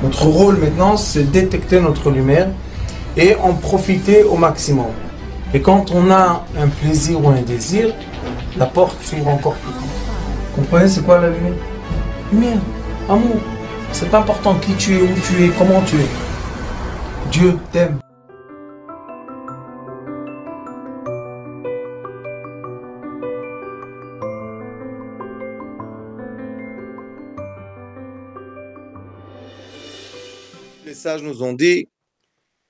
Notre rôle maintenant, c'est détecter notre lumière et en profiter au maximum. Et quand on a un plaisir ou un désir, la porte s'ouvre encore plus. Vous comprenez, c'est quoi la lumière? Lumière, amour. C'est pas important qui tu es, où tu es, comment tu es. Dieu t'aime. Les sages nous ont dit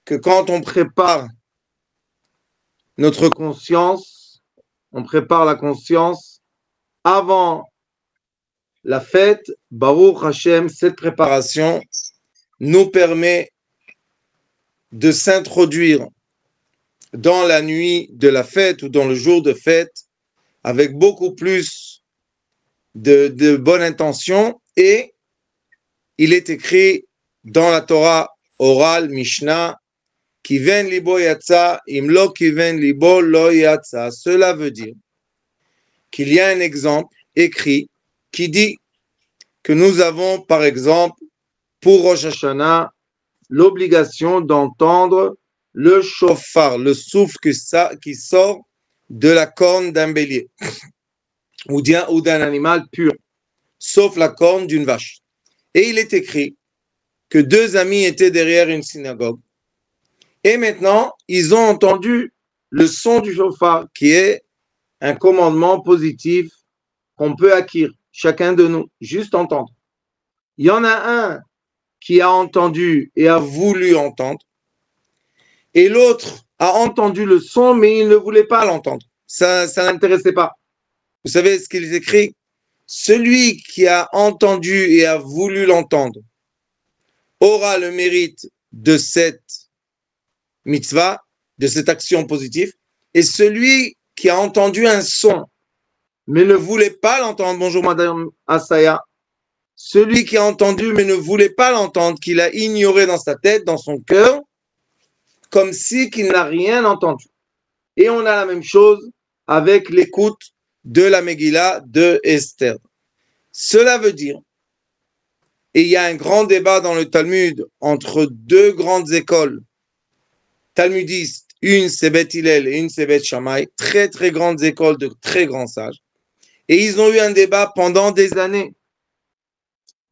que quand on prépare notre conscience, on prépare la conscience avant la fête, Baruch Hashem, cette préparation nous permet de s'introduire dans la nuit de la fête ou dans le jour de fête avec beaucoup plus de bonne intention. Et il est écrit dans la Torah orale, Mishnah, Kiven libo yatsa, imlo kiven libo lo yatsa. Cela veut dire qu'il y a un exemple écrit qui dit que nous avons, par exemple, pour Rosh Hashanah, l'obligation d'entendre le shofar, le souffle qui sort de la corne d'un bélier ou d'un animal pur, sauf la corne d'une vache. Et il est écrit que deux amis étaient derrière une synagogue. Et maintenant, ils ont entendu le son du shofar, qui est un commandement positif qu'on peut acquérir, chacun de nous, juste entendre. Il y en a un qui a entendu et a voulu entendre, et l'autre a entendu le son, mais il ne voulait pas l'entendre. Ça n'intéressait pas. Vous savez ce qu'il écrit? Celui qui a entendu et a voulu l'entendre aura le mérite de cette mitzvah, de cette action positive, et celui qui a entendu un son, mais ne voulait pas l'entendre, bonjour madame Asaya, celui qui a entendu mais ne voulait pas l'entendre, qu'il a ignoré dans sa tête, dans son cœur, comme si qu'il n'a rien entendu. Et on a la même chose avec l'écoute de la Megillah de Esther. Cela veut dire, et il y a un grand débat dans le Talmud entre deux grandes écoles talmudistes, une c'est Beth Hillel et une c'est Beth Shammai, très très grandes écoles de très grands sages. Et ils ont eu un débat pendant des années.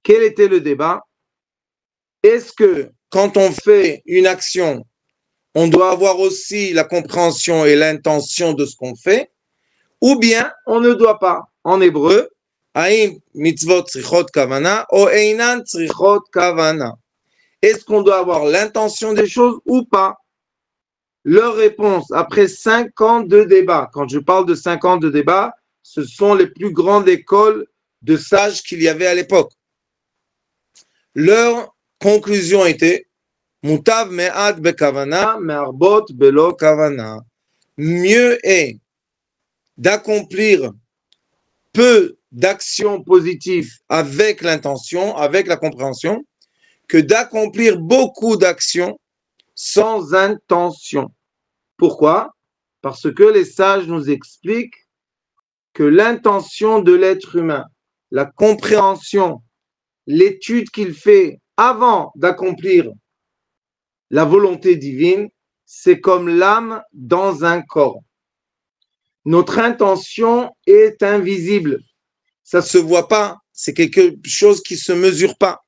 Quel était le débat? Est-ce que quand on fait une action, on doit avoir aussi la compréhension et l'intention de ce qu'on fait, ou bien on ne doit pas? En hébreu, Haïm mitzvot tzrichot kavana ou einan tzrichot kavana. Est-ce qu'on doit avoir l'intention des choses ou pas? Leur réponse, après 5 ans de débat, quand je parle de 5 ans de débat, ce sont les plus grandes écoles de sages qu'il y avait à l'époque. Leur conclusion était Mutav me'at bekavana me'arbot belo kavana. Mieux est d'accomplir peu d'actions positives avec l'intention, avec la compréhension, que d'accomplir beaucoup d'actions sans intention. Pourquoi? Parce que les sages nous expliquent que l'intention de l'être humain, la compréhension, l'étude qu'il fait avant d'accomplir la volonté divine, c'est comme l'âme dans un corps. Notre intention est invisible. Ça ne se voit pas. C'est quelque chose qui ne se mesure pas.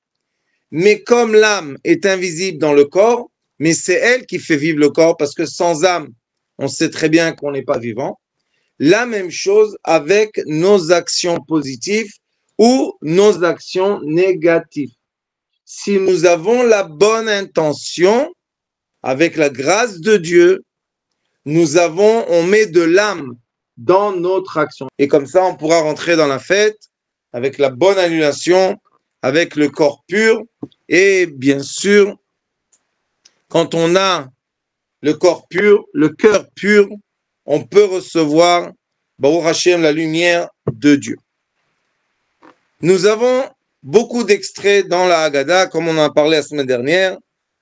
Mais comme l'âme est invisible dans le corps, mais c'est elle qui fait vivre le corps, parce que sans âme, on sait très bien qu'on n'est pas vivant. La même chose avec nos actions positives ou nos actions négatives. Si nous avons la bonne intention, avec la grâce de Dieu, on met de l'âme dans notre action. Et comme ça, on pourra rentrer dans la fête avec la bonne annulation, avec le corps pur. Et bien sûr, quand on a le corps pur, le cœur pur, on peut recevoir, Baruch Hashem, la lumière de Dieu. Nous avons beaucoup d'extraits dans la Haggadah, comme on en a parlé la semaine dernière,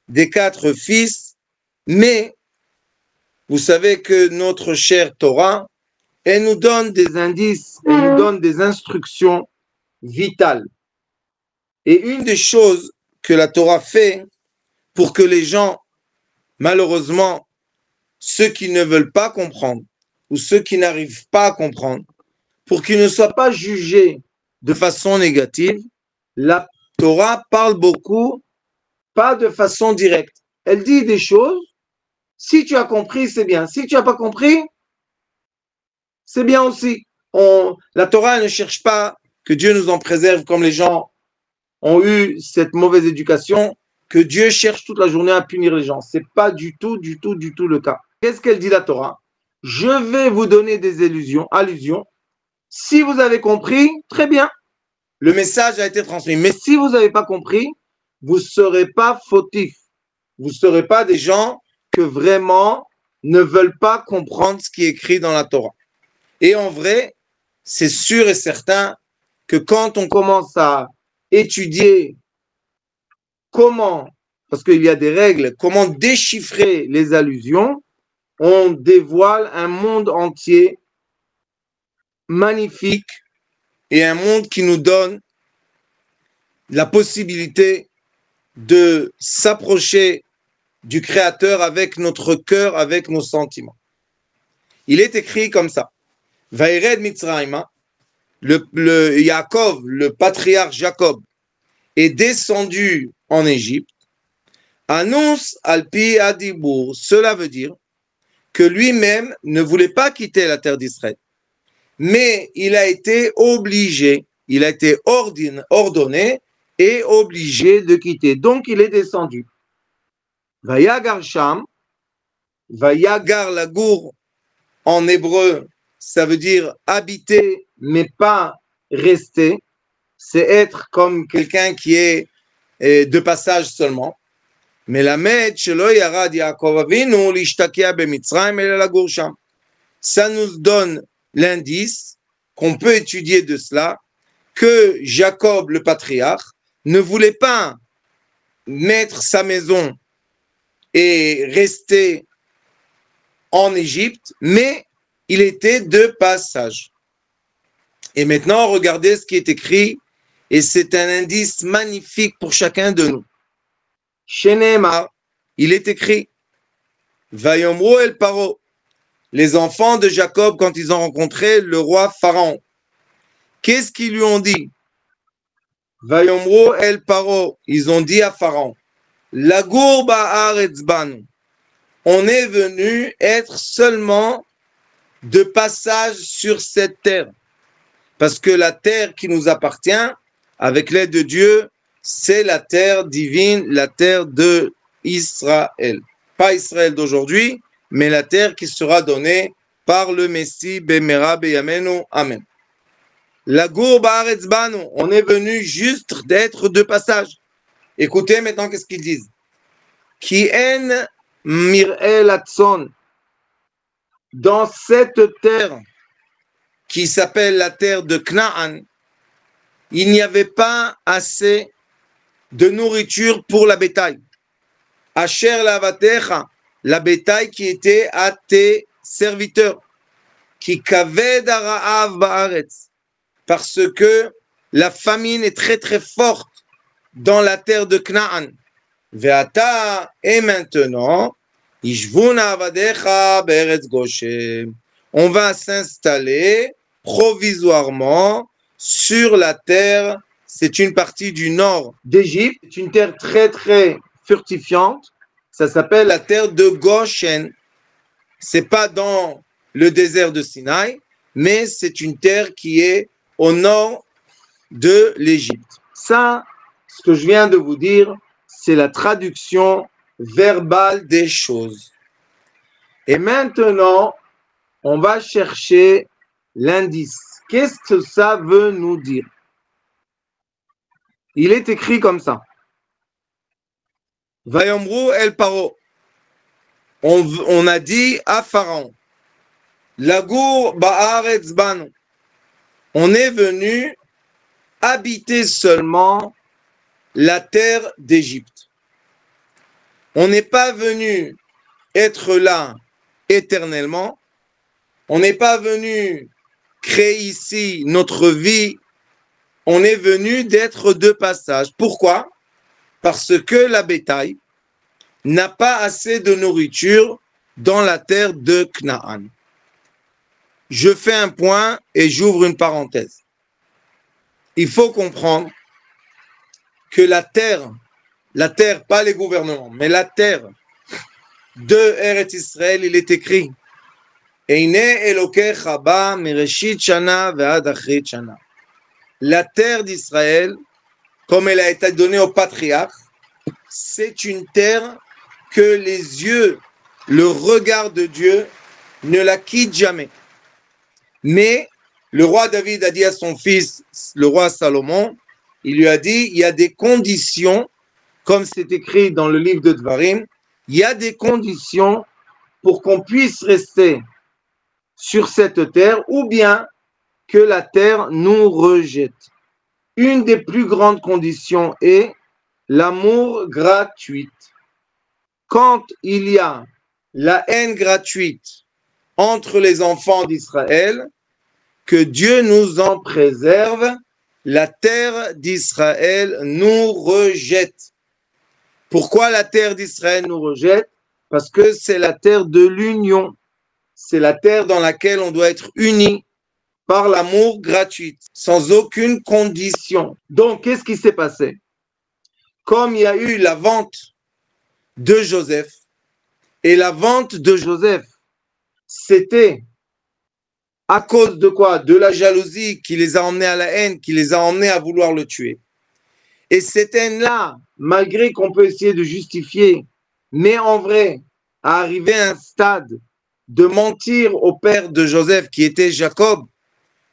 des 4 fils, mais vous savez que notre chère Torah, elle nous donne des indices, elle nous donne des instructions vitales. Et une des choses que la Torah fait pour que les gens, malheureusement, ceux qui ne veulent pas comprendre ou ceux qui n'arrivent pas à comprendre, pour qu'ils ne soient pas jugés de façon négative, la Torah parle beaucoup, pas de façon directe. Elle dit des choses, si tu as compris, c'est bien. Si tu n'as pas compris, c'est bien aussi. La Torah ne cherche pas que Dieu nous en préserve comme les gens ont eu cette mauvaise éducation, que Dieu cherche toute la journée à punir les gens. Ce n'est pas du tout le cas. Qu'est-ce qu'elle dit la Torah? Je vais vous donner des allusions. Si vous avez compris, très bien. Le message a été transmis. Mais si vous n'avez pas compris, vous ne serez pas fautifs. Vous ne serez pas des gens que vraiment ne veulent pas comprendre ce qui est écrit dans la Torah. Et en vrai, c'est sûr et certain que quand on commence à étudier comment, parce qu'il y a des règles, comment déchiffrer les allusions, on dévoile un monde entier magnifique et un monde qui nous donne la possibilité de s'approcher du Créateur avec notre cœur, avec nos sentiments. Il est écrit comme ça. Vaïred Mitzrayim, le Yaakov, le patriarche Jacob, est descendu en Égypte. Annonce Alpi Adibour, cela veut dire que lui-même ne voulait pas quitter la terre d'Israël. Mais il a été obligé, il a été ordonné et obligé de quitter. Donc il est descendu. Vayagar Sham, Vayagar Lagour, en hébreu, ça veut dire habiter, mais pas rester. C'est être comme quelqu'un qui est de passage seulement. Mais la met shelo yarad Yaakov Avinu l'ishtakia b'Mitzrayim el lagour sham. Ça nous donne l'indice qu'on peut étudier de cela que Jacob le patriarche ne voulait pas mettre sa maison et rester en Égypte, mais il était de passage. Et maintenant, regardez ce qui est écrit, et c'est un indice magnifique pour chacun de nous. Chez Nehemar, il est écrit Vayomro el Paro, les enfants de Jacob, quand ils ont rencontré le roi Pharaon, qu'est-ce qu'ils lui ont dit? Vayomro el Paro, ils ont dit à Pharaon, Lagour ba'aretz banu, on est venu être seulement de passage sur cette terre. Parce que la terre qui nous appartient, avec l'aide de Dieu, c'est la terre divine, la terre de Israël. Pas Israël d'aujourd'hui, mais la terre qui sera donnée par le Messie, Bemera Beyamenu, Amen. La gourbe Haaretz Banu, on est venu juste d'être de passage. Écoutez maintenant qu'est-ce qu'ils disent. Ki en mir'el atson, dans cette terre qui s'appelle la terre de Canaan, il n'y avait pas assez de nourriture pour la bétail. Asher lavatecha, la bétail qui était à tes serviteurs. Qui kaved ara'av ba'aretz, parce que la famine est très très forte dans la terre de Canaan. Ve'ata, et maintenant, ishvuna avadecha be'eretz Goshen. On va s'installer provisoirement sur la terre, c'est une partie du nord d'Égypte, c'est une terre très très fortifiante, ça s'appelle la terre de Goshen. C'est pas dans le désert de Sinaï, mais c'est une terre qui est au nord de l'Égypte. Ça, ce que je viens de vous dire, c'est la traduction verbale des choses. Et maintenant, on va chercher l'indice. Qu'est-ce que ça veut nous dire? Il est écrit comme ça. Vayomru el Paro. On a dit à Pharaon, Lagour ba'aretz banu. On est venu habiter seulement la terre d'Égypte. On n'est pas venu être là éternellement. On n'est pas venu créer ici notre vie. On est venu d'être de passage. Pourquoi? Parce que la bétail n'a pas assez de nourriture dans la terre de Canaan. Je fais un point et j'ouvre une parenthèse. Il faut comprendre que la terre, pas les gouvernements, mais la terre de Eretz Israël, il est écrit la terre d'Israël, comme elle a été donnée au patriarche, c'est une terre que les yeux, le regard de Dieu ne la quittent jamais. Mais le roi David a dit à son fils, le roi Salomon, il lui a dit, il y a des conditions, comme c'est écrit dans le livre de Dvarim, il y a des conditions pour qu'on puisse rester sur cette terre ou bien que la terre nous rejette. Une des plus grandes conditions est l'amour gratuit. Quand il y a la haine gratuite entre les enfants d'Israël, que Dieu nous en préserve, la terre d'Israël nous rejette. Pourquoi la terre d'Israël nous rejette? Parce que c'est la terre de l'union. C'est la terre dans laquelle on doit être unis par l'amour gratuit, sans aucune condition. Donc, qu'est-ce qui s'est passé? Comme il y a eu la vente de Joseph, et la vente de Joseph, c'était à cause de quoi? De la jalousie qui les a emmenés à la haine, qui les a emmenés à vouloir le tuer. Et cette haine-là, malgré qu'on peut essayer de justifier, mais en vrai, à arriver à un stade de mentir au père de Joseph, qui était Jacob,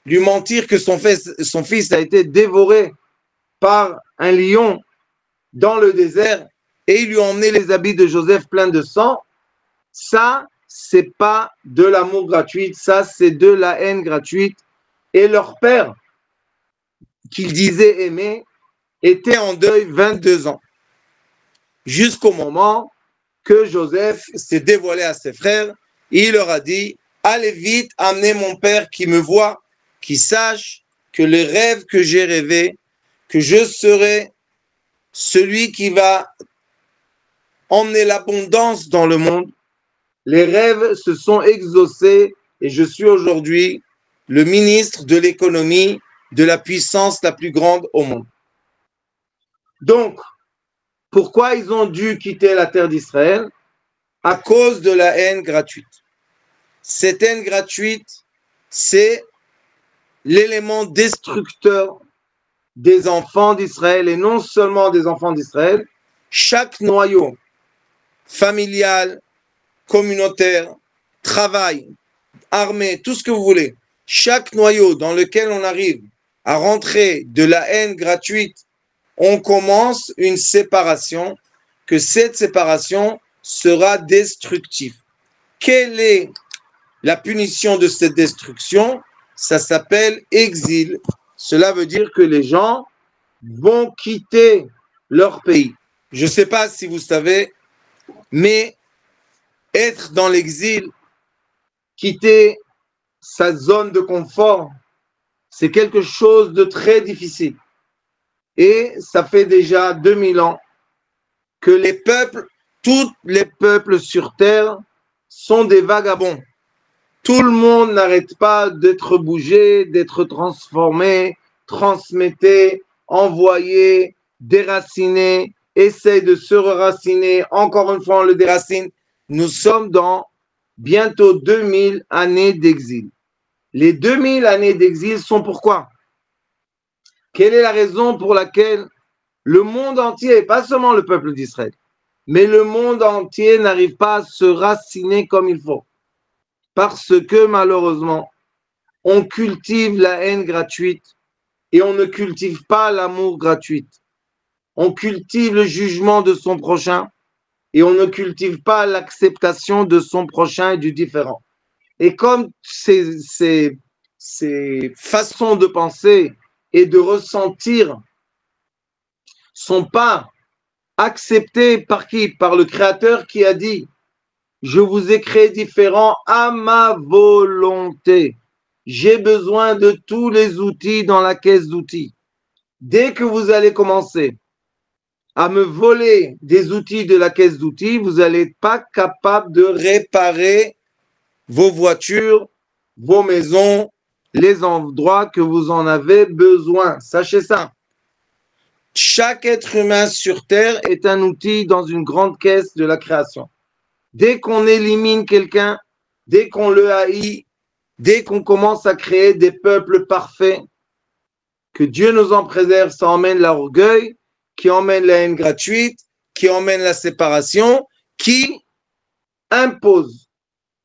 lui mentir que son fils a été dévoré par un lion dans le désert, et il lui a emmené les habits de Joseph pleins de sang, ça, c'est pas de l'amour gratuit, ça, c'est de la haine gratuite. Et leur père, qu'ils disaient aimer, était en deuil 22 ans. Jusqu'au moment que Joseph s'est dévoilé à ses frères, il leur a dit, allez vite, amenez mon père qui me voit, qui sache que les rêves que j'ai rêvés, que je serai celui qui va emmener l'abondance dans le monde, les rêves se sont exaucés et je suis aujourd'hui le ministre de l'économie de la puissance la plus grande au monde. Donc, pourquoi ils ont dû quitter la terre d'Israël? À cause de la haine gratuite. Cette haine gratuite, c'est l'élément destructeur des enfants d'Israël et non seulement des enfants d'Israël. Chaque noyau familial, communautaire, travail, armée, tout ce que vous voulez, chaque noyau dans lequel on arrive à rentrer de la haine gratuite, on commence une séparation, que cette séparation sera destructive. Quelle est la punition de cette destruction? Ça s'appelle exil. Cela veut dire que les gens vont quitter leur pays. Je ne sais pas si vous savez, mais être dans l'exil, quitter sa zone de confort, c'est quelque chose de très difficile. Et ça fait déjà 2000 ans que les peuples, tous les peuples sur Terre sont des vagabonds. Tout le monde n'arrête pas d'être bougé, d'être transformé, transmetté, envoyé, déraciné, essaye de se raciner. Encore une fois, on le déracine. Nous sommes dans bientôt 2000 années d'exil. Les 2000 années d'exil sont pourquoi? Quelle est la raison pour laquelle le monde entier, pas seulement le peuple d'Israël, mais le monde entier n'arrive pas à se raciner comme il faut? Parce que malheureusement, on cultive la haine gratuite et on ne cultive pas l'amour gratuit. On cultive le jugement de son prochain et on ne cultive pas l'acceptation de son prochain et du différent. Et comme ces façons de penser et de ressentir sont pas acceptées par qui? Par le Créateur qui a dit « Je vous ai créé différents à ma volonté. J'ai besoin de tous les outils dans la caisse d'outils. » Dès que vous allez commencer à me voler des outils de la caisse d'outils, vous n'allez pas capable de réparer vos voitures, vos maisons, les endroits que vous en avez besoin. Sachez ça. Chaque être humain sur Terre est un outil dans une grande caisse de la création. Dès qu'on élimine quelqu'un, dès qu'on le haït, dès qu'on commence à créer des peuples parfaits, que Dieu nous en préserve, ça emmène l'orgueil, qui emmène la haine gratuite, qui emmène la séparation, qui impose,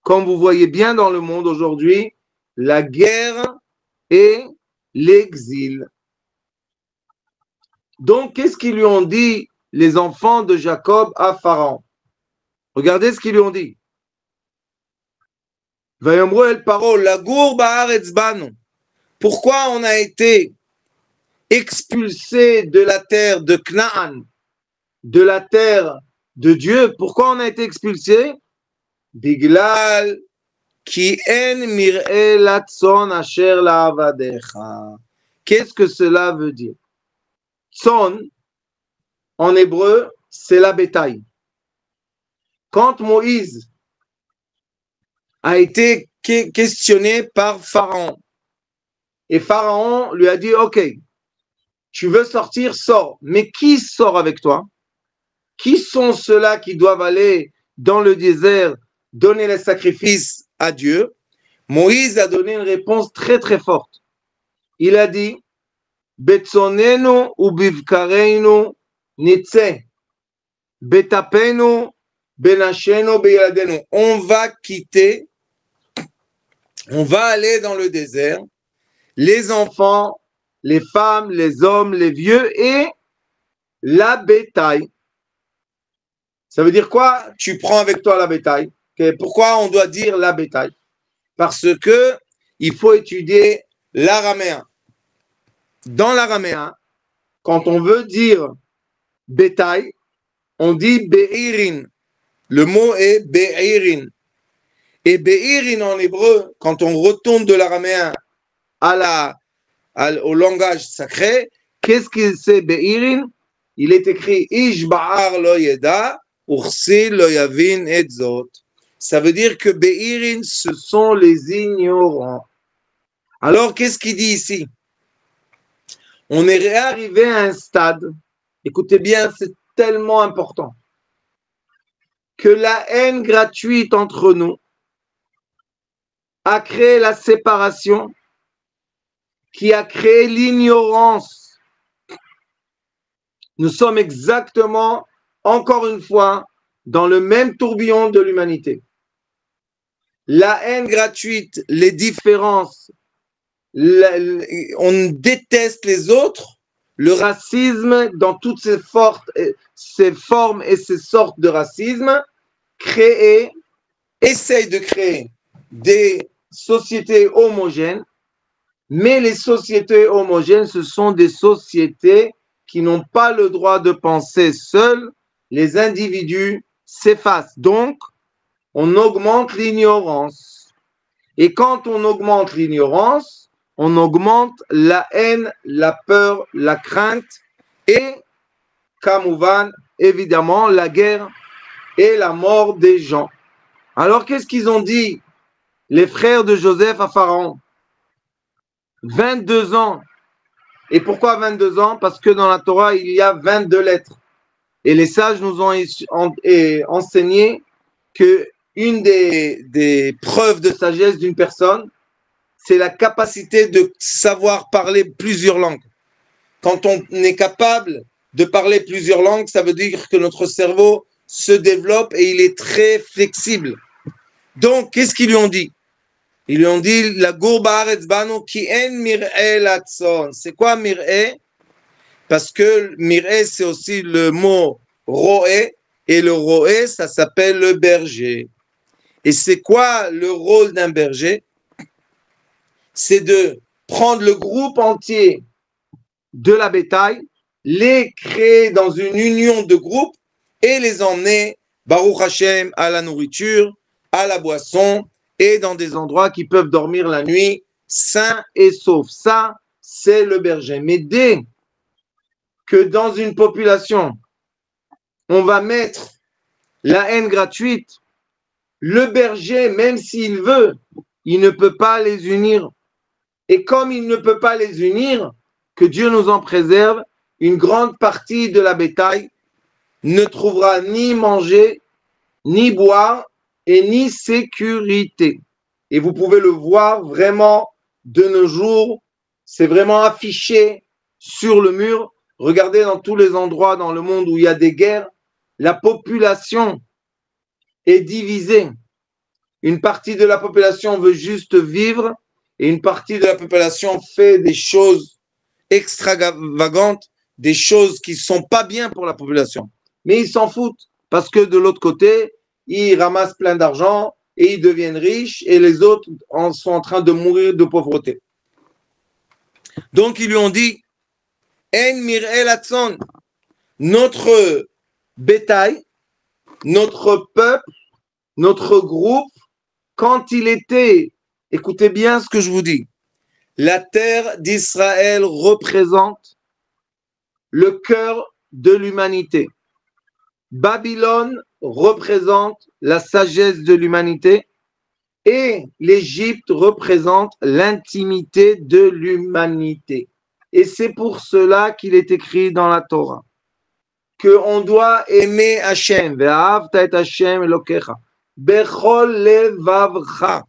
comme vous voyez bien dans le monde aujourd'hui, la guerre et l'exil. Donc, qu'est-ce qu'ils lui ont dit les enfants de Jacob à Pharaon? Regardez ce qu'ils lui ont dit. Pourquoi on a été expulsé de la terre de Canaan, de la terre de Dieu? Pourquoi on a été expulsé? Biglal ki en mir'e latson asher la'avadecha. Qu'est-ce que cela veut dire? Tson, en hébreu, c'est la bétail. Quand Moïse a été questionné par Pharaon, et Pharaon lui a dit, ok, tu veux sortir, sors. Mais qui sort avec toi? Qui sont ceux-là qui doivent aller dans le désert donner les sacrifices à Dieu? Moïse a donné une réponse très très forte. Il a dit, Betsonenu ou bivkareinu nitse, betapenu benashenu beyaladenu. On va quitter, on va aller dans le désert, les enfants, les femmes, les hommes, les vieux et la bétail. Ça veut dire quoi? Tu prends avec toi la bétail. Pourquoi on doit dire la bétail? Parce que il faut étudier l'araméen. Dans l'araméen, quand on veut dire bétail, on dit be'irin. Le mot est be'irin. Et be'irin en hébreu, quand on retourne de l'araméen au langage sacré, qu'est-ce que c'est be'irin? Il est écrit Ish ba'ar lo yeda, ursi lo yavin et zot. Ça veut dire que be'irin, ce sont les ignorants. Alors, qu'est-ce qu'il dit ici? On est arrivé à un stade, écoutez bien, c'est tellement important, que la haine gratuite entre nous a créé la séparation, qui a créé l'ignorance. Nous sommes exactement, encore une fois, dans le même tourbillon de l'humanité. La haine gratuite, les différences, on déteste les autres, le racisme dans toutes ses formes et ses sortes de racisme, essaye de créer des sociétés homogènes, mais les sociétés homogènes, ce sont des sociétés qui n'ont pas le droit de penser seuls, les individus s'effacent. Donc, on augmente l'ignorance. Et quand on augmente l'ignorance, on augmente la haine, la peur, la crainte et, kamouvan, évidemment, la guerre et la mort des gens. Alors, qu'est-ce qu'ils ont dit, les frères de Joseph à Pharaon? 22 ans. Et pourquoi 22 ans? Parce que dans la Torah, il y a 22 lettres. Et les sages nous ont enseigné que une des preuves de sagesse d'une personne, c'est la capacité de savoir parler plusieurs langues. Quand on est capable de parler plusieurs langues, ça veut dire que notre cerveau se développe et il est très flexible. Donc, qu'est-ce qu'ils lui ont dit? Ils lui ont dit, la gourba haaretz banu ki en mir'e latson. C'est quoi mir'e? Parce que mir'e, c'est aussi le mot roé, et le roé, ça s'appelle le berger. Et c'est quoi le rôle d'un berger? C'est de prendre le groupe entier de la bétail, les créer dans une union de groupe et les emmener, Baruch Hashem, à la nourriture, à la boisson et dans des endroits qui peuvent dormir la nuit, sains et saufs. Ça, c'est le berger. Mais dès que dans une population, on va mettre la haine gratuite, le berger, même s'il veut, il ne peut pas les unir. Et comme il ne peut pas les unir, que Dieu nous en préserve, une grande partie de la bétail ne trouvera ni manger, ni boire et ni sécurité. Et vous pouvez le voir vraiment de nos jours, c'est vraiment affiché sur le mur. Regardez dans tous les endroits dans le monde où il y a des guerres, la population est divisée. Une partie de la population veut juste vivre et une partie de la population fait des choses extravagantes, des choses qui ne sont pas bien pour la population. Mais ils s'en foutent parce que de l'autre côté, ils ramassent plein d'argent et ils deviennent riches et les autres sont en train de mourir de pauvreté. Donc ils lui ont dit, En mir'el atzon, notre bétail, notre peuple, notre groupe, quand il était, écoutez bien ce que je vous dis, la terre d'Israël représente le cœur de l'humanité. Babylone représente la sagesse de l'humanité et l'Égypte représente l'intimité de l'humanité. Et c'est pour cela qu'il est écrit dans la Torah qu'on doit aimer Hachem, ve'ahavta et Hachem Elokecha, bechol levavcha.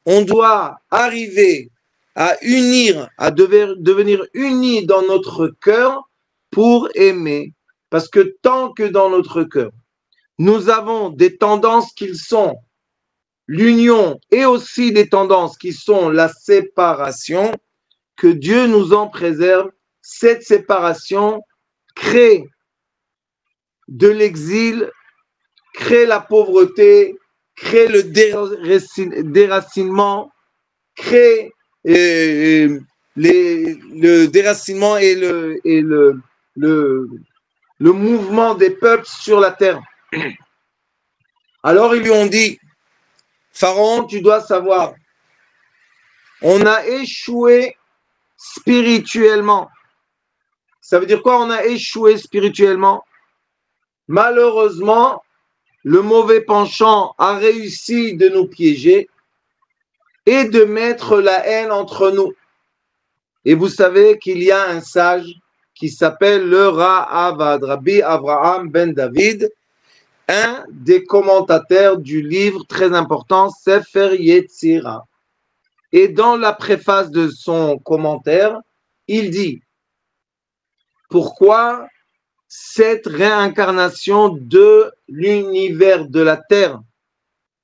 On doit arriver à unir, à devenir unis dans notre cœur pour aimer. Parce que tant que dans notre cœur, nous avons des tendances qui sont l'union et aussi des tendances qui sont la séparation, que Dieu nous en préserve, cette séparation crée de l'exil, crée la pauvreté, crée le déracinement, crée le déracinement et le mouvement des peuples sur la terre. Alors ils lui ont dit, Pharaon, tu dois savoir, on a échoué spirituellement. Ça veut dire quoi, on a échoué spirituellement? Malheureusement, le mauvais penchant a réussi de nous piéger et de mettre la haine entre nous. Et vous savez qu'il y a un sage qui s'appelle le Ra'avad, Rabbi Avraham ben David, un des commentateurs du livre très important Sefer Yetzira. Et dans la préface de son commentaire, il dit pourquoi cette réincarnation de l'univers de la Terre,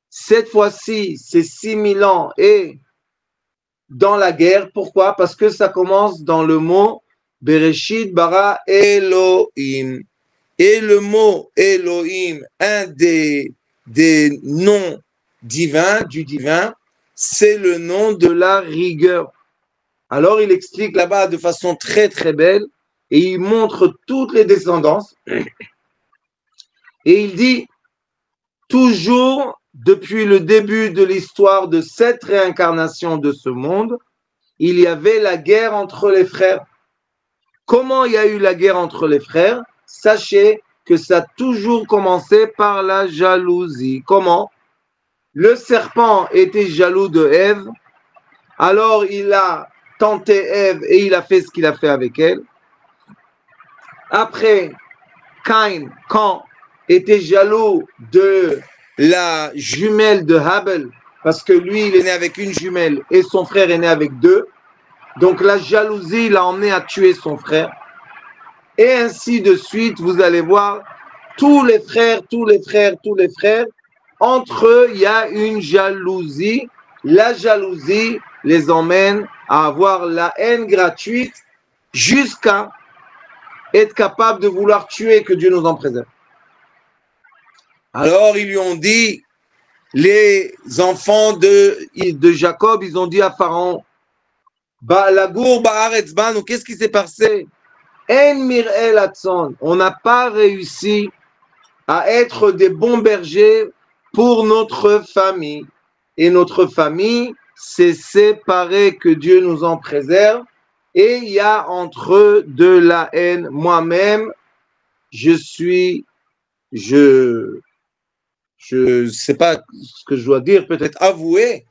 cette fois-ci, c'est 6000 ans et dans la guerre. Pourquoi? Parce que ça commence dans le mot Bereshit bara Elohim. Et le mot Elohim, un des noms divins, du divin, c'est le nom de la rigueur. Alors il explique là-bas de façon très très belle et il montre toutes les descendances. Et il dit, toujours depuis le début de l'histoire de cette réincarnation de ce monde, il y avait la guerre entre les frères. Comment il y a eu la guerre entre les frères? Sachez que ça a toujours commencé par la jalousie. Comment? Le serpent était jaloux de Ève, alors il a tenté Ève et il a fait ce qu'il a fait avec elle. Après, Caïn était jaloux de la jumelle de Abel, parce que lui, il est né avec une jumelle et son frère est né avec deux. Donc la jalousie l'a emmené à tuer son frère. Et ainsi de suite, vous allez voir, tous les frères, entre eux, il y a une jalousie. La jalousie les emmène à avoir la haine gratuite jusqu'à être capable de vouloir tuer, que Dieu nous en préserve. Alors ils lui ont dit, les enfants de Jacob, ils ont dit à Pharaon, qu'est-ce qui s'est passé? On n'a pas réussi à être des bons bergers pour notre famille. Et notre famille s'est séparée, que Dieu nous en préserve. Et il y a entre eux de la haine. Moi-même, je suis je sais pas ce que je dois dire, peut-être avouer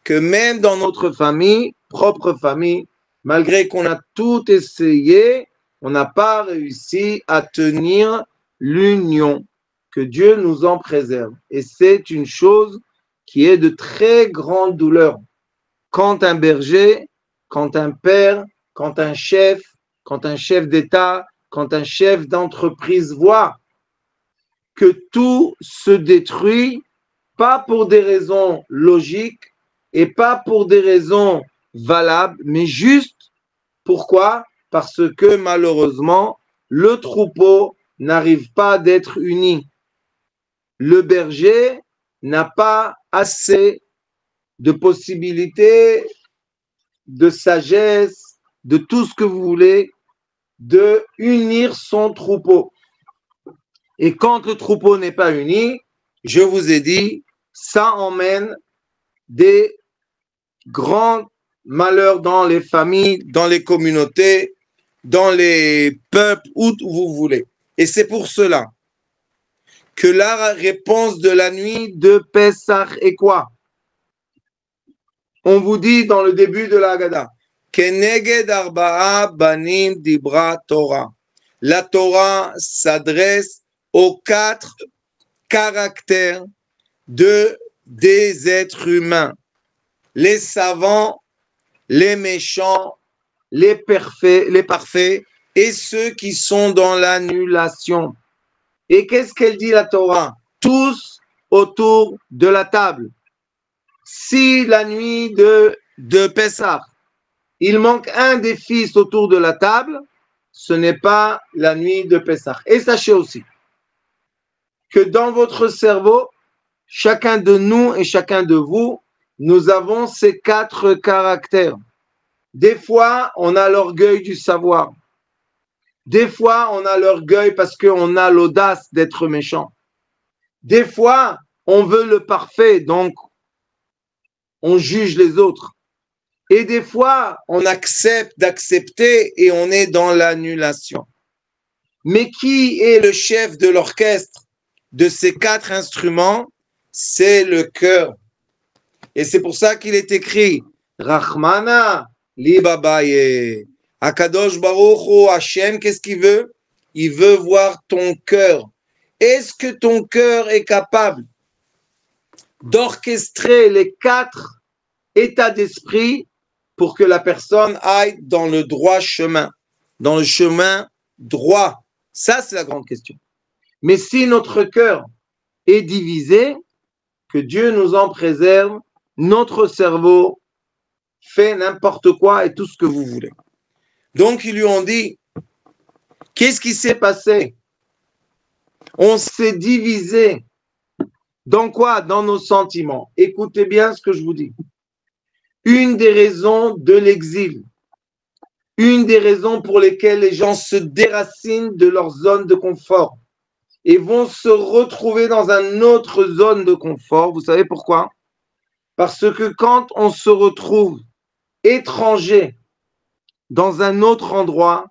que même dans notre famille, propre famille, malgré qu'on a tout essayé, on n'a pas réussi à tenir l'union. Que Dieu nous en préserve. Et c'est une chose qui est de très grande douleur. Quand un berger, quand un père, quand un chef d'État, quand un chef d'entreprise voit que tout se détruit, pas pour des raisons logiques et pas pour des raisons valables, mais juste pourquoi? Parce que malheureusement, le troupeau n'arrive pas d'être uni. Le berger n'a pas assez de possibilités, de sagesse, de tout ce que vous voulez, de unir son troupeau. Et quand le troupeau n'est pas uni, je vous ai dit, ça emmène des grands malheurs dans les familles, dans les communautés, dans les peuples, où vous voulez. Et c'est pour cela que la réponse de la nuit de Pessah est quoi? On vous dit dans le début de la Haggadah, Keneged arba'a banim dibra Torah. La Torah s'adresse aux 4 caractères des êtres humains. Les savants, les méchants, les parfaits et ceux qui sont dans l'annulation. Et qu'est-ce qu'elle dit la Torah? Tous autour de la table. Si la nuit de Pessah, il manque un des fils autour de la table, ce n'est pas la nuit de Pessah. Et sachez aussi que dans votre cerveau, chacun de nous et chacun de vous, nous avons ces 4 caractères. Des fois, on a l'orgueil du savoir. Des fois, on a l'orgueil parce qu'on a l'audace d'être méchant. Des fois, on veut le parfait, donc on juge les autres. Et des fois, on accepte d'accepter et on est dans l'annulation. Mais qui est le chef de l'orchestre de ces 4 instruments? C'est le cœur. Et c'est pour ça qu'il est écrit Rahmana li babaye. Akadosh Baruch Hu Hashem, qu'est-ce qu'il veut? Il veut voir ton cœur. Est-ce que ton cœur est capable d'orchestrer les 4 états d'esprit pour que la personne aille dans le droit chemin, dans le chemin droit? Ça, c'est la grande question. Mais si notre cœur est divisé, que Dieu nous en préserve, notre cerveau fait n'importe quoi et tout ce que vous voulez. Donc, ils lui ont dit, qu'est-ce qui s'est passé? On s'est divisé. Dans quoi? Dans nos sentiments. Écoutez bien ce que je vous dis. Une des raisons de l'exil, une des raisons pour lesquelles les gens se déracinent de leur zone de confort et vont se retrouver dans une autre zone de confort, vous savez pourquoi? Parce que quand on se retrouve étranger dans un autre endroit,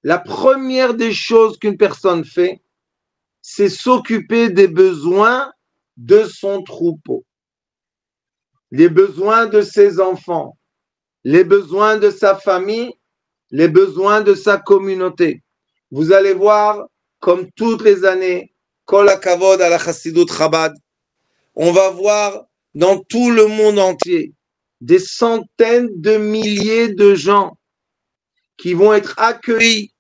la première des choses qu'une personne fait, c'est s'occuper des besoins de son troupeau, les besoins de ses enfants, les besoins de sa famille, les besoins de sa communauté. Vous allez voir, comme toutes les années, Kol HaKavod à la Chassidut Chabad, on va voir dans tout le monde entier des centaines de milliers de gens qui vont être accueillis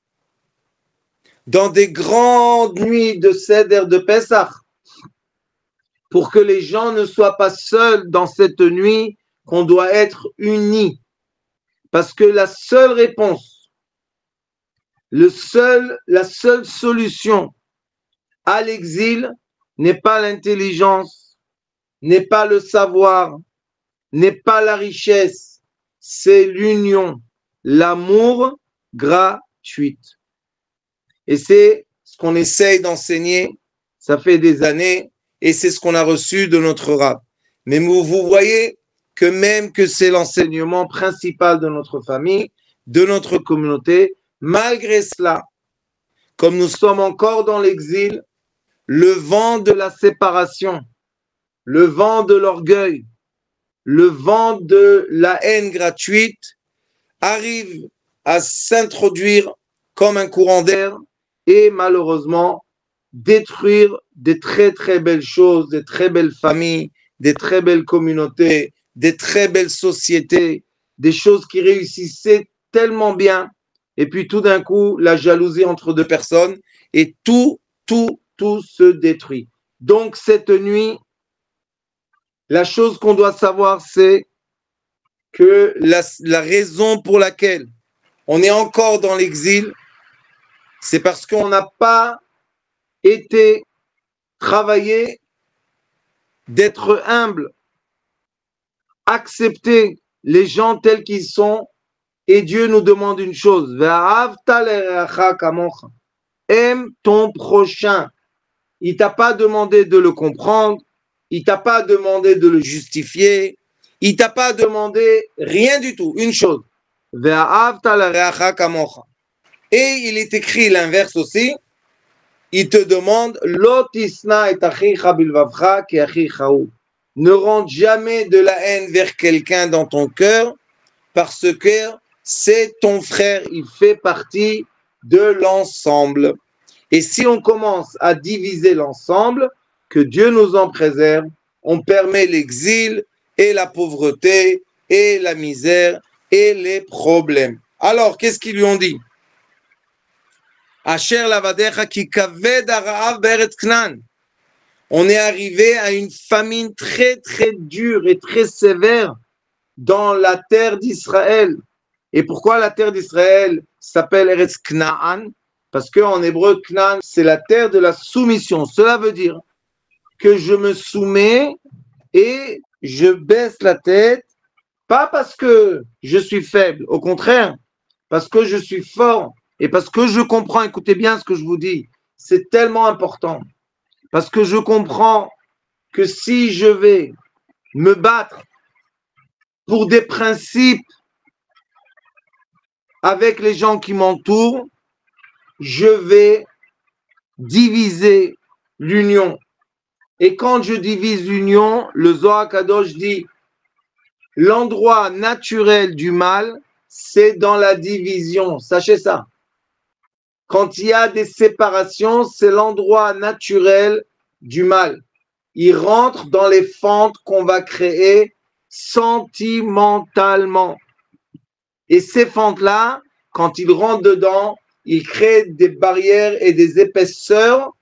dans des grandes nuits de Seder de Pessah pour que les gens ne soient pas seuls dans cette nuit, qu'on doit être unis. Parce que la seule réponse, la seule solution à l'exil n'est pas l'intelligence, n'est pas le savoir, n'est pas la richesse, c'est l'union, l'amour gratuit. Et c'est ce qu'on essaye d'enseigner, ça fait des années, et c'est ce qu'on a reçu de notre Rav. Mais vous voyez que même que c'est l'enseignement principal de notre famille, de notre communauté, malgré cela, comme nous sommes encore dans l'exil, le vent de la séparation, le vent de l'orgueil, le vent de la haine gratuite arrive à s'introduire comme un courant d'air et malheureusement détruire des très très belles choses, des très belles familles, des très belles communautés, des très belles sociétés, des choses qui réussissaient tellement bien. Et puis tout d'un coup, la jalousie entre deux personnes et tout se détruit. Donc cette nuit, la chose qu'on doit savoir, c'est que la raison pour laquelle on est encore dans l'exil, c'est parce qu'on n'a pas été travaillé d'être humble, accepter les gens tels qu'ils sont. Et Dieu nous demande une chose, aime ton prochain. Il t'a pas demandé de le comprendre, il t'a pas demandé de le justifier, il t'a pas demandé rien du tout, une chose. Et il est écrit l'inverse aussi, il te demande ne rentre jamais de la haine vers quelqu'un dans ton cœur parce que c'est ton frère, il fait partie de l'ensemble. Et si on commence à diviser l'ensemble, que Dieu nous en préserve, on permet l'exil et la pauvreté et la misère et les problèmes. Alors, qu'est-ce qu'ils lui ont dit? Asher lavadecha ki kaved ha'ra'av be'eretz Knan. On est arrivé à une famine très très dure et très sévère dans la terre d'Israël. Et pourquoi la terre d'Israël s'appelle Eretz Knaan? Parce qu'en hébreu, Knaan, c'est la terre de la soumission. Cela veut dire que je me soumets et je baisse la tête, pas parce que je suis faible, au contraire, parce que je suis fort et parce que je comprends, écoutez bien ce que je vous dis, c'est tellement important, parce que je comprends que si je vais me battre pour des principes avec les gens qui m'entourent, je vais diviser l'union. Et quand je divise l'union, le Zohar Kadosh dit l'endroit naturel du mal, c'est dans la division. Sachez ça. Quand il y a des séparations, c'est l'endroit naturel du mal. Il rentre dans les fentes qu'on va créer sentimentalement. Et ces fentes-là, quand ils rentrent dedans, ils créent des barrières et des épaisseurs.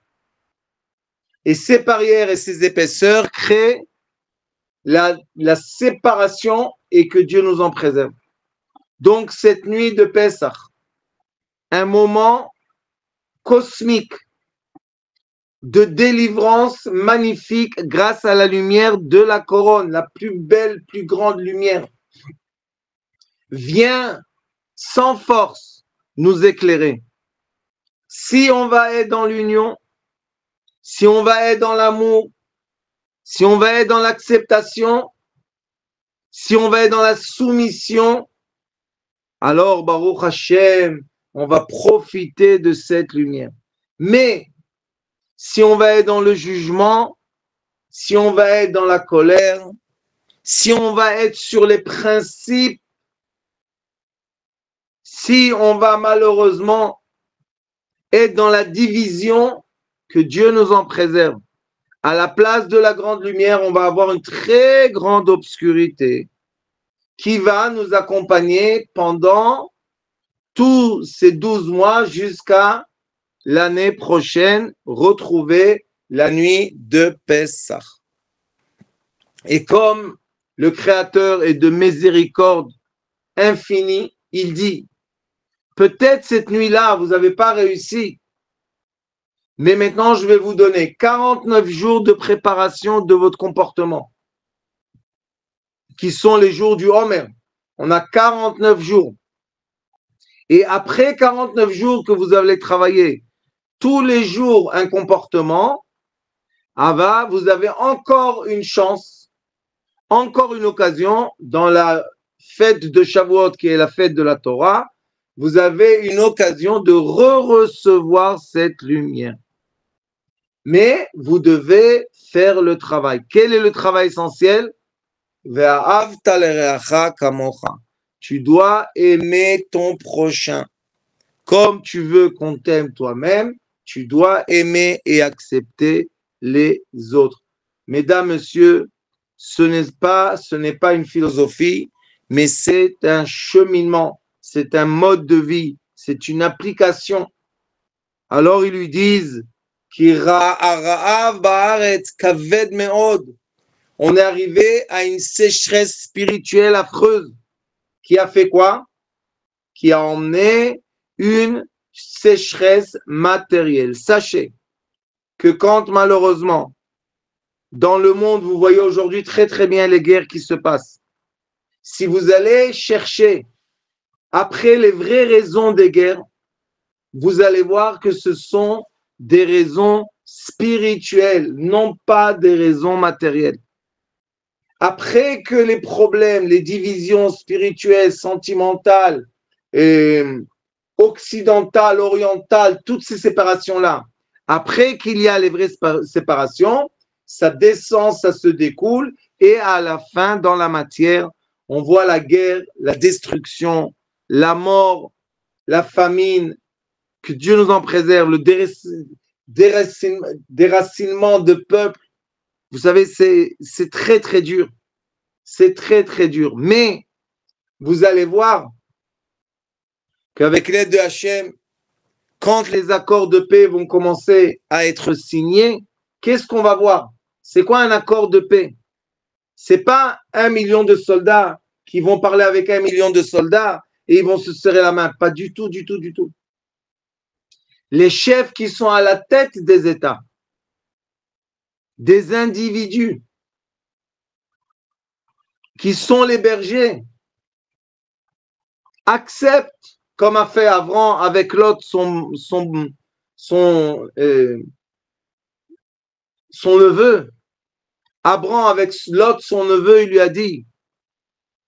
Et ces barrières et ces épaisseurs créent la séparation et que Dieu nous en préserve. Donc, cette nuit de Pessah, un moment cosmique de délivrance magnifique grâce à la lumière de la couronne, la plus belle, plus grande lumière, vient sans force nous éclairer. Si on va être dans l'union, si on va être dans l'amour, si on va être dans l'acceptation, si on va être dans la soumission, alors Baruch Hashem, on va profiter de cette lumière. Mais si on va être dans le jugement, si on va être dans la colère, si on va être sur les principes, si on va malheureusement être dans la division, que Dieu nous en préserve. À la place de la grande lumière, on va avoir une très grande obscurité qui va nous accompagner pendant tous ces 12 mois jusqu'à l'année prochaine, retrouver la nuit de Pessah. Et comme le Créateur est de miséricorde infinie, il dit, peut-être cette nuit-là, vous n'avez pas réussi, mais maintenant je vais vous donner 49 jours de préparation de votre comportement, qui sont les jours du Homer. On a 49 jours. Et après 49 jours que vous allez travailler tous les jours un comportement, vous avez encore une chance, encore une occasion dans la fête de Shavuot qui est la fête de la Torah, vous avez une occasion de recevoir cette lumière. Mais vous devez faire le travail. Quel est le travail essentiel? Tu dois aimer ton prochain. Comme tu veux qu'on t'aime toi-même, tu dois aimer et accepter les autres. Mesdames, messieurs, ce n'est pas une philosophie, mais c'est un cheminement, c'est un mode de vie, c'est une application. Alors ils lui disent, on est arrivé à une sécheresse spirituelle affreuse qui a fait quoi? Qui a emmené une sécheresse matérielle. Sachez que quand malheureusement, dans le monde, vous voyez aujourd'hui très très bien les guerres qui se passent, si vous allez chercher après les vraies raisons des guerres, vous allez voir que ce sont des raisons spirituelles, non pas des raisons matérielles. Après que les problèmes, les divisions spirituelles, sentimentales, occidentales, orientales, toutes ces séparations-là, après qu'il y a les vraies séparations, ça descend, ça se découle, et à la fin, dans la matière, on voit la guerre, la destruction, la mort, la famine, que Dieu nous en préserve, le déracinement de peuples. Vous savez, c'est très, très dur. C'est très, très dur. Mais vous allez voir qu'avec l'aide de Hachem, quand les accords de paix vont commencer à être signés, qu'est-ce qu'on va voir? C'est quoi un accord de paix? C'est pas 1 million de soldats qui vont parler avec 1 million de soldats et ils vont se serrer la main. Pas du tout, du tout, du tout. Les chefs qui sont à la tête des États, des individus qui sont les bergers, acceptent, comme a fait Avram avec Lot, son neveu. Abraham avec Lot, son neveu, il lui a dit,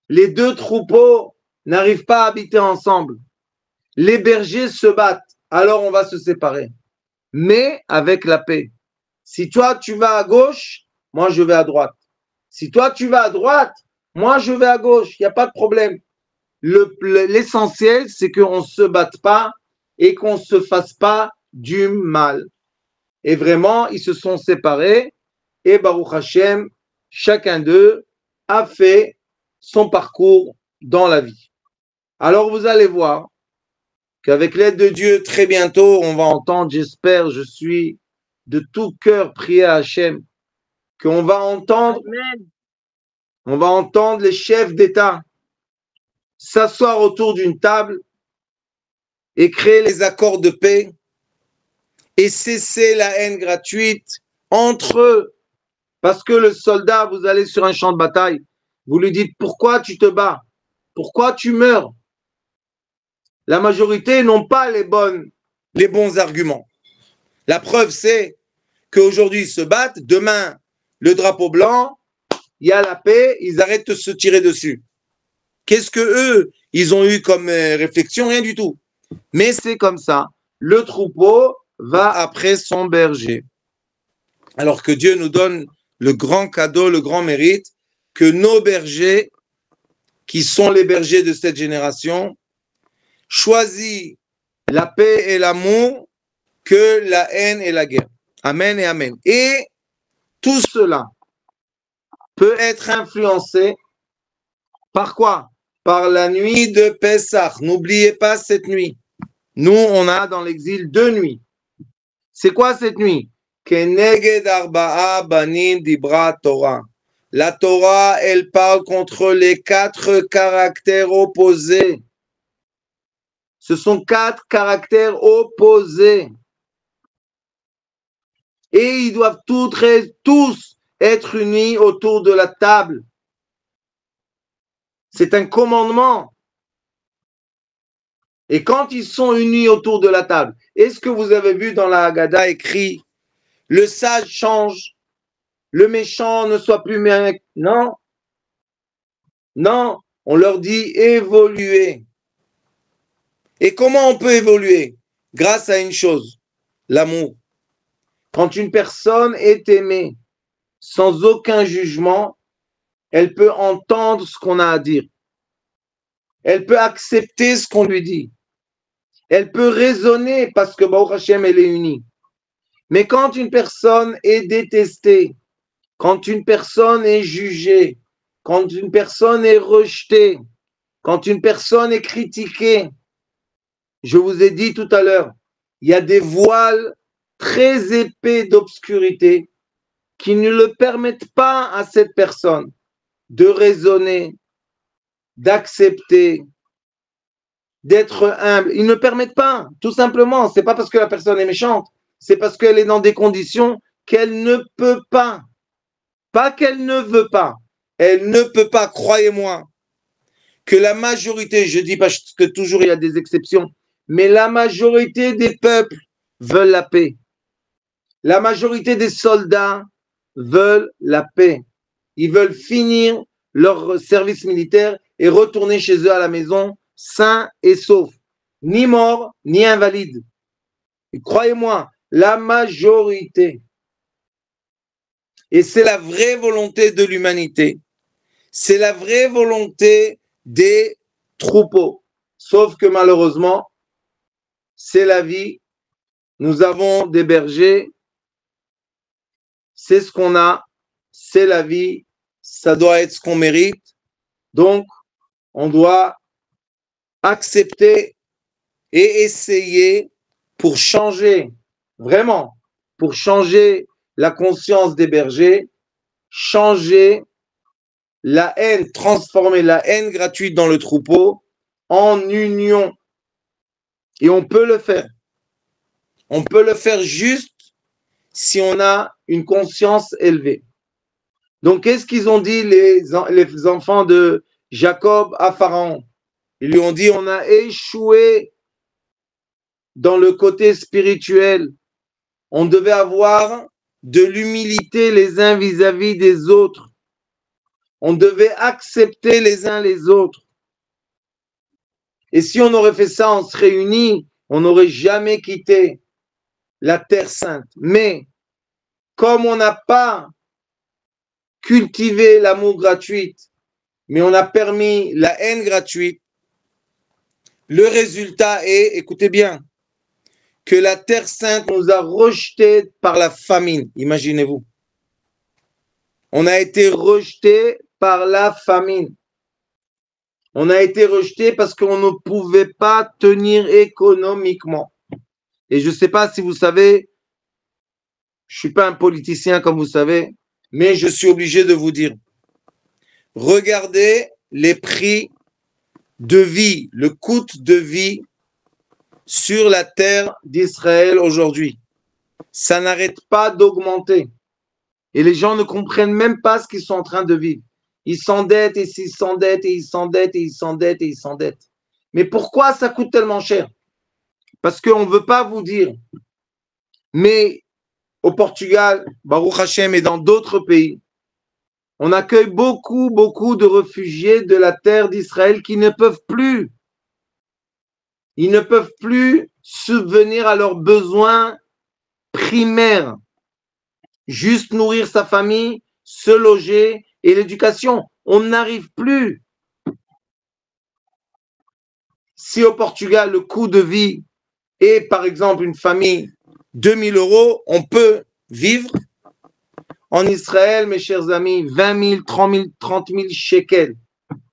les deux troupeaux n'arrivent pas à habiter ensemble. Les bergers se battent, alors on va se séparer. Mais avec la paix. Si toi, tu vas à gauche, moi, je vais à droite. Si toi, tu vas à droite, moi, je vais à gauche. Il n'y a pas de problème. L'essentiel, c'est qu'on ne se batte pas et qu'on ne se fasse pas du mal. Et vraiment, ils se sont séparés et Baruch Hashem, chacun d'eux a fait son parcours dans la vie. Alors vous allez voir qu'avec l'aide de Dieu, très bientôt, on va entendre, j'espère, je suis de tout cœur prier à Hachem, qu'on va entendre, on va entendre les chefs d'État s'asseoir autour d'une table et créer les accords de paix et cesser la haine gratuite entre eux. Parce que le soldat, vous allez sur un champ de bataille, vous lui dites pourquoi tu te bats, pourquoi tu meurs. La majorité n'ont pas les bons arguments. La preuve, c'est qu'aujourd'hui, ils se battent, demain, le drapeau blanc, il y a la paix, ils arrêtent de se tirer dessus. Qu'est-ce que eux, ils ont eu comme réflexion? Rien du tout. Mais c'est comme ça. Le troupeau va après son berger. Alors que Dieu nous donne le grand cadeau, le grand mérite, que nos bergers, qui sont les bergers de cette génération, choisissent la paix et l'amour que la haine et la guerre. Amen et amen. Et tout cela peut être influencé par quoi? Par la nuit de Pessah. N'oubliez pas cette nuit. Nous, on a dans l'exil 2 nuits. C'est quoi cette nuit? Keneged arba'a banim dibra Torah. La Torah, elle parle contre les 4 caractères opposés. Ce sont 4 caractères opposés. Et ils doivent tous être unis autour de la table. C'est un commandement. Et quand ils sont unis autour de la table, est-ce que vous avez vu dans la Haggadah écrit « Le sage change, le méchant ne soit plus mec ». Non. Non, on leur dit « évoluer ». Et comment on peut évoluer? Grâce à une chose, l'amour. Quand une personne est aimée sans aucun jugement, elle peut entendre ce qu'on a à dire. Elle peut accepter ce qu'on lui dit. Elle peut raisonner parce que Baruch Hashem, elle est unie. Mais quand une personne est détestée, quand une personne est jugée, quand une personne est rejetée, quand une personne est critiquée, je vous ai dit tout à l'heure, il y a des voiles très épais d'obscurité qui ne le permettent pas à cette personne de raisonner, d'accepter, d'être humble. Ils ne permettent pas, tout simplement. C'est pas parce que la personne est méchante, c'est parce qu'elle est dans des conditions qu'elle ne peut pas. Pas qu'elle ne veut pas. Elle ne peut pas, croyez-moi, que la majorité, je dis pas que toujours il y a des exceptions, mais la majorité des peuples veulent la paix. La majorité des soldats veulent la paix. Ils veulent finir leur service militaire et retourner chez eux à la maison sains et saufs, ni morts, ni invalides. Et croyez-moi, la majorité. Et c'est la vraie volonté de l'humanité. C'est la vraie volonté des troupeaux. Sauf que malheureusement, c'est la vie. Nous avons des bergers. C'est ce qu'on a. C'est la vie. Ça doit être ce qu'on mérite. Donc, on doit accepter et essayer pour changer, vraiment, pour changer la conscience des bergers, changer la haine, transformer la haine gratuite dans le troupeau en union. Et on peut le faire. On peut le faire juste si on a une conscience élevée. Donc, qu'est-ce qu'ils ont dit les enfants de Jacob à Pharaon? Ils lui ont dit, on a échoué dans le côté spirituel. On devait avoir de l'humilité les uns vis-à-vis des autres. On devait accepter les uns les autres. Et si on aurait fait ça, on serait unis, on n'aurait jamais quitté la Terre Sainte. Mais comme on n'a pas cultivé l'amour gratuit, mais on a permis la haine gratuite, le résultat est, écoutez bien, que la Terre Sainte nous a rejetés par la famine. Imaginez-vous. On a été rejetés par la famine. On a été rejetés parce qu'on ne pouvait pas tenir économiquement. Et je ne sais pas si vous savez, je ne suis pas un politicien comme vous savez, mais je suis obligé de vous dire, regardez les prix de vie, le coût de vie sur la terre d'Israël aujourd'hui. Ça n'arrête pas d'augmenter. Et les gens ne comprennent même pas ce qu'ils sont en train de vivre. Ils s'endettent et ils s'endettent et ils s'endettent et ils s'endettent et ils s'endettent. Mais pourquoi ça coûte tellement cher? Parce qu'on ne veut pas vous dire. Mais au Portugal, Baruch Hashem et dans d'autres pays, on accueille beaucoup, beaucoup de réfugiés de la terre d'Israël qui ne peuvent plus. Ils ne peuvent plus subvenir à leurs besoins primaires. Juste nourrir sa famille, se loger et l'éducation. On n'arrive plus. Si au Portugal, le coût de vie est, par exemple, une famille, 2000 €, on peut vivre. En Israël, mes chers amis, 20 000, 30 000 shekels,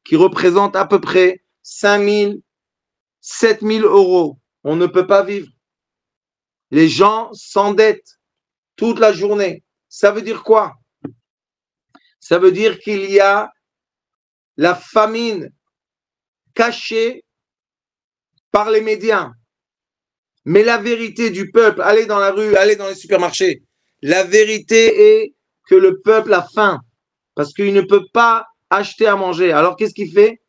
qui représentent à peu près 5 000, 7 000 €. On ne peut pas vivre. Les gens s'endettent toute la journée. Ça veut dire quoi? Ça veut dire qu'il y a la famine cachée par les médias. Mais la vérité du peuple, allez dans la rue, allez dans les supermarchés, la vérité est que le peuple a faim parce qu'il ne peut pas acheter à manger. Alors qu'est-ce qu'il fait?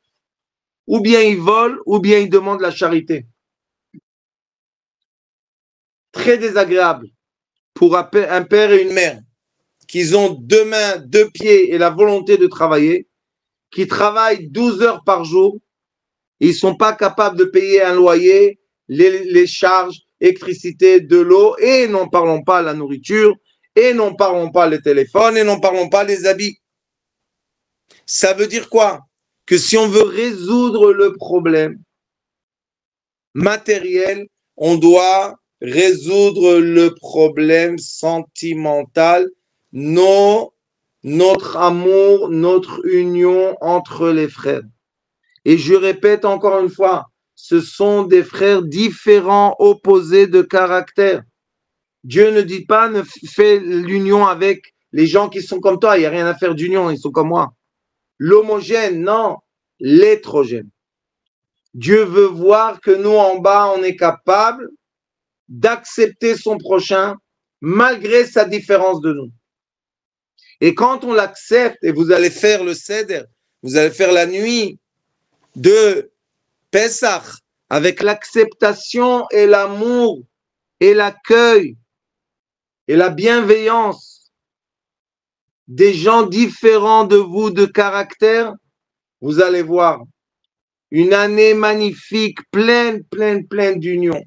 Ou bien il vole, ou bien il demande la charité. Très désagréable pour un père et une mère qui ont 2 mains, 2 pieds et la volonté de travailler, qui travaillent 12 heures par jour, et ils ne sont pas capables de payer un loyer, les charges électricité, de l'eau, et n'en parlons pas la nourriture, et n'en parlons pas le téléphone, et n'en parlons pas les habits. Ça veut dire quoi? Que si on veut résoudre le problème matériel, on doit résoudre le problème sentimental, notre amour, notre union entre les frères. Et je répète encore une fois, ce sont des frères différents, opposés de caractère. Dieu ne dit pas ne fais l'union avec les gens qui sont comme toi, il n'y a rien à faire d'union, ils sont comme moi. L'homogène, non, l'hétérogène. Dieu veut voir que nous en bas, on est capable d'accepter son prochain malgré sa différence de nous. Et quand on l'accepte, et vous allez faire le Seder, vous allez faire la nuit de Pesach, avec l'acceptation et l'amour et l'accueil et la bienveillance des gens différents de vous de caractère, vous allez voir une année magnifique, pleine d'union,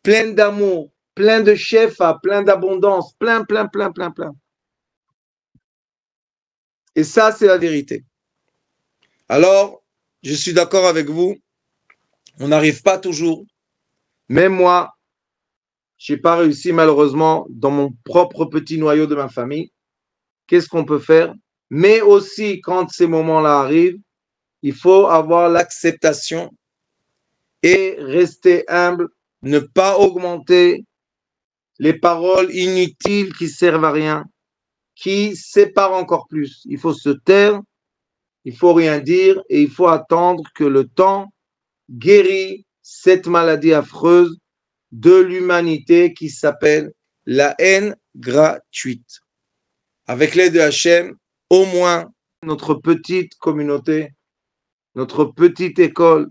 pleine d'amour, plein de shefa, plein d'abondance, plein. Et ça, c'est la vérité. Alors, je suis d'accord avec vous, on n'arrive pas toujours. Même moi, je n'ai pas réussi malheureusement dans mon propre petit noyau de ma famille. Qu'est-ce qu'on peut faire? Mais aussi, quand ces moments-là arrivent, il faut avoir l'acceptation et rester humble, ne pas augmenter les paroles inutiles qui servent à rien, qui séparent encore plus. Il faut se taire, il faut rien dire et il faut attendre que le temps guérit cette maladie affreuse de l'humanité qui s'appelle la haine gratuite. Avec l'aide de Hachem, au moins notre petite communauté, notre petite école,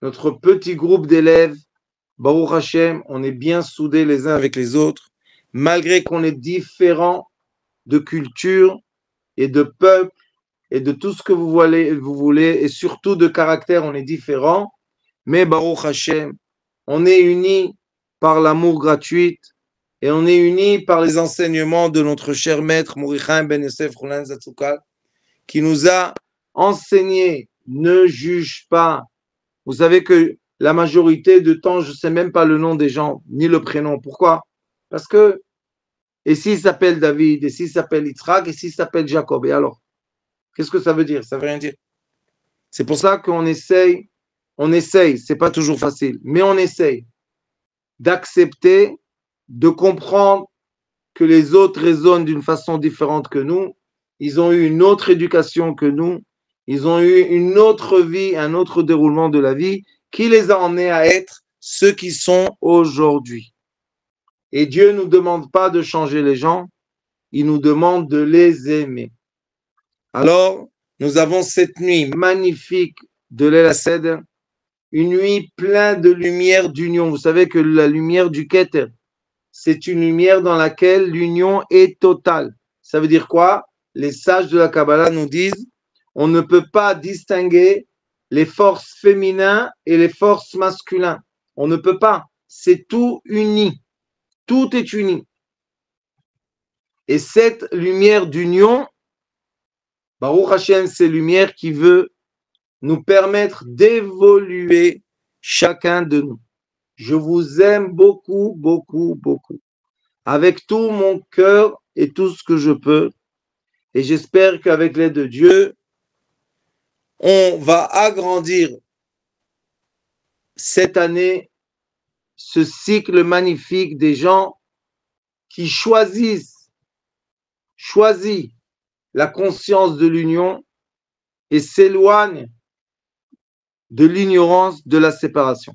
notre petit groupe d'élèves, Baruch Hachem, on est bien soudés les uns avec les autres, malgré qu'on est différents de culture et de peuple et de tout ce que vous voulez, et surtout de caractère, on est différents, mais Baruch Hachem, on est unis par l'amour gratuit et on est unis par les enseignements de notre cher maître Mordechai Ben Yosef Roland Zatzoukas, qui nous a enseigné, ne juge pas. Vous savez que la majorité de temps, je ne sais même pas le nom des gens, ni le prénom. Pourquoi? Parce que, et s'il s'appelle David, et s'il s'appelle Yitzhak, et s'il s'appelle Jacob, et alors? Qu'est-ce que ça veut dire? Ça ne veut rien dire. C'est pour ça qu'on essaye, c'est pas toujours facile, mais on essaye d'accepter, de comprendre que les autres raisonnent d'une façon différente que nous, ils ont eu une autre éducation que nous, ils ont eu une autre vie, un autre déroulement de la vie qui les a emmenés à être ceux qui sont aujourd'hui. Et Dieu ne nous demande pas de changer les gens, il nous demande de les aimer. Alors, nous avons cette nuit magnifique de Leil HaSeder, une nuit pleine de lumière d'union. Vous savez que la lumière du Keter, c'est une lumière dans laquelle l'union est totale. Ça veut dire quoi? Les sages de la Kabbalah nous disent, on ne peut pas distinguer les forces féminines et les forces masculines. On ne peut pas. C'est tout uni. Tout est uni. Et cette lumière d'union, Baruch Hashem, c'est lumière qui veut nous permettre d'évoluer chacun de nous. Je vous aime beaucoup. Avec tout mon cœur et tout ce que je peux. Et j'espère qu'avec l'aide de Dieu, on va agrandir cette année ce cycle magnifique des gens qui choisissent la conscience de l'union et s'éloignent de l'ignorance de la séparation.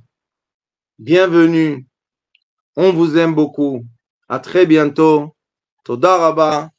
Bienvenue, on vous aime beaucoup. À très bientôt. Toda Rabba.